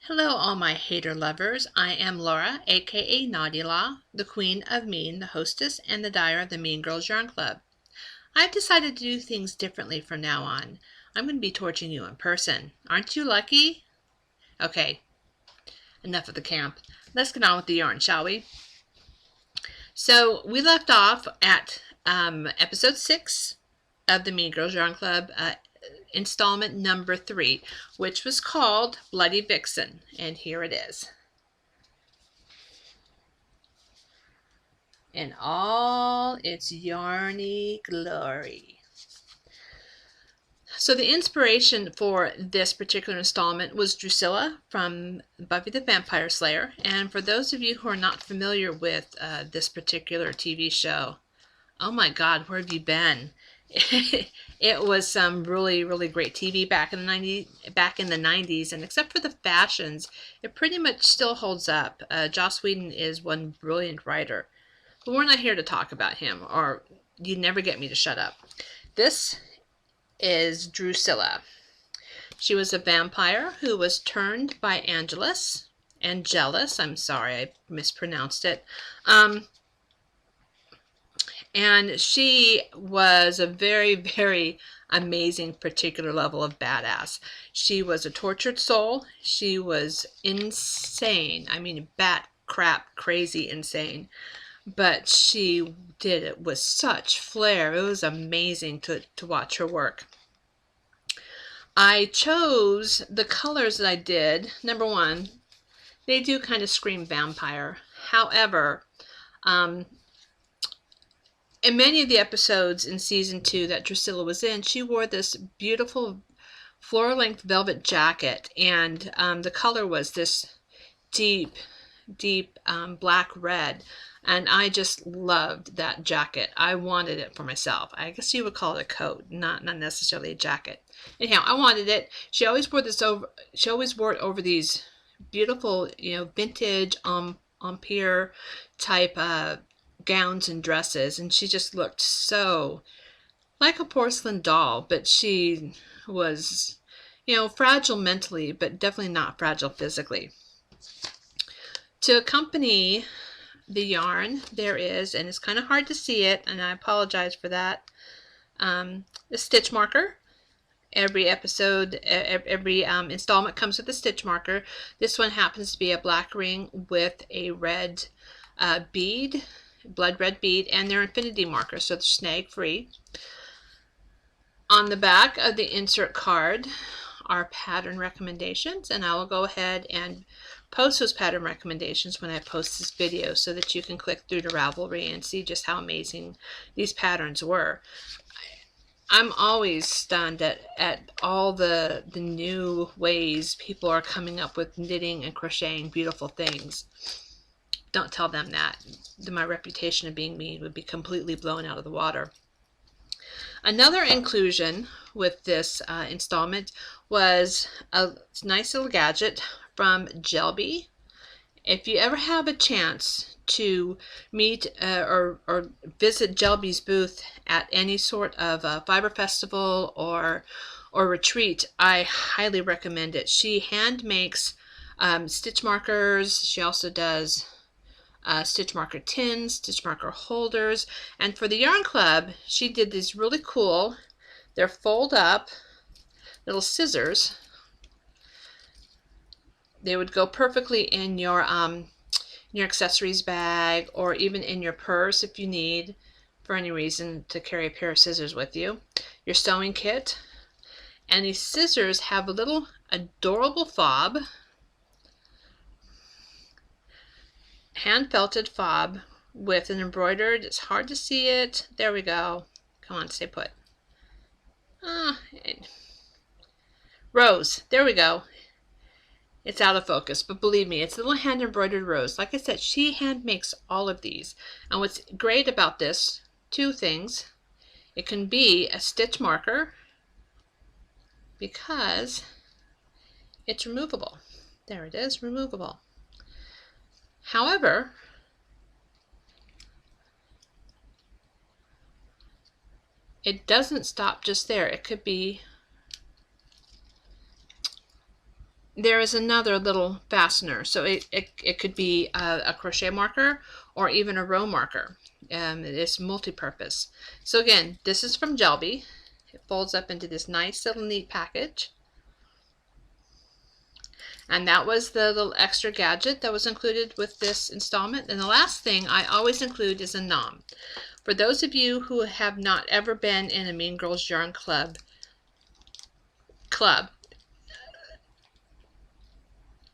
Hello, all my hater lovers. I am Laura, aka Naughty Law, the queen of mean, the hostess, and the dyer of the Mean Girls Yarn Club. I've decided to do things differently from now on. I'm going to be torching you in person. Aren't you lucky? Okay, enough of the camp. Let's get on with the yarn, shall we? So we left off at episode 6 of the Mean Girls Yarn Club, installment number 3, which was called Bloody Vixen, and here it is. In all its yarny glory. So the inspiration for this particular installment was Drusilla from Buffy the Vampire Slayer. And for those of you who are not familiar with this particular TV show, oh my God, where have you been? It was some really great TV back in the 90s, and except for the fashions, it pretty much still holds up. Joss Whedon is one brilliant writer. But we're not here to talk about him, or you never get me to shut up. This is Drusilla. She was a vampire who was turned by Angelus. I'm sorry, I mispronounced it. And she was a very amazing particular level of badass. She was a tortured soul. She was insane. I mean, bat crap crazy insane. But she did it with such flair. It was amazing to watch her work. I chose the colors that I did. Number one, they do kind of scream vampire. However, in many of the episodes in season 2 that Drusilla was in, she wore this beautiful floor-length velvet jacket, and the color was this deep black red. And I just loved that jacket. I wanted it for myself. I guess you would call it a coat, not necessarily a jacket. Anyhow, I wanted it. She always wore this over. She always wore it over these beautiful, vintage Empire type gowns and dresses, and she just looked so like a porcelain doll. But she was, fragile mentally, but definitely not fragile physically. To accompany the yarn, there is, and it's kind of hard to see it, and I apologize for that, the stitch marker. Every episode, every installment comes with a stitch marker. This one happens to be a black ring with a red bead, blood red bead, and they're infinity markers, so they're snag free. On the back of the insert card are pattern recommendations, and I will go ahead and post those pattern recommendations when I post this video so that you can click through to Ravelry and see just how amazing these patterns were. I'm always stunned at all the new ways people are coming up with knitting and crocheting beautiful things. Don't tell them that. My reputation of being mean would be completely blown out of the water. Another inclusion with this installment was a nice little gadget from Jelby. If you ever have a chance to meet or visit Jelby's booth at any sort of fiber festival or retreat, I highly recommend it. She hand makes stitch markers. She also does stitch marker tins, stitch marker holders, and for the yarn club she did these really cool, they're fold up little scissors. They would go perfectly in your accessories bag, or even in your purse if you need for any reason to carry a pair of scissors with you, your sewing kit. And these scissors have a little adorable fob, hand felted fob with an embroidered, it's hard to see it, there we go, come on, stay put, rose, there we go. It's out of focus, but believe me, it's a little hand embroidered rose. Like I said, she hand makes all of these. And what's great about this, two things, it can be a stitch marker because it's removable. There it is, removable. However, it doesn't stop just there. It could be there is another little fastener. So it could be a crochet marker or even a row marker. It is multi-purpose. So again, this is from Gelby. It folds up into this nice little neat package. And that was the little extra gadget that was included with this installment. And the last thing I always include is a nom. For those of you who have not ever been in a Mean Girls Yarn Club,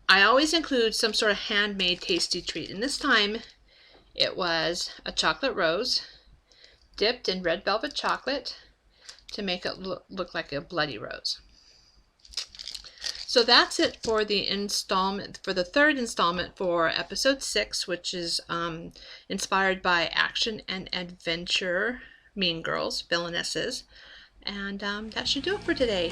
I always include some sort of handmade tasty treat. And this time it was a chocolate rose dipped in red velvet chocolate to make it look like a bloody rose. So that's it for the installment, for the third installment for episode 6, which is inspired by action and adventure Mean Girls, villainesses. And that should do it for today.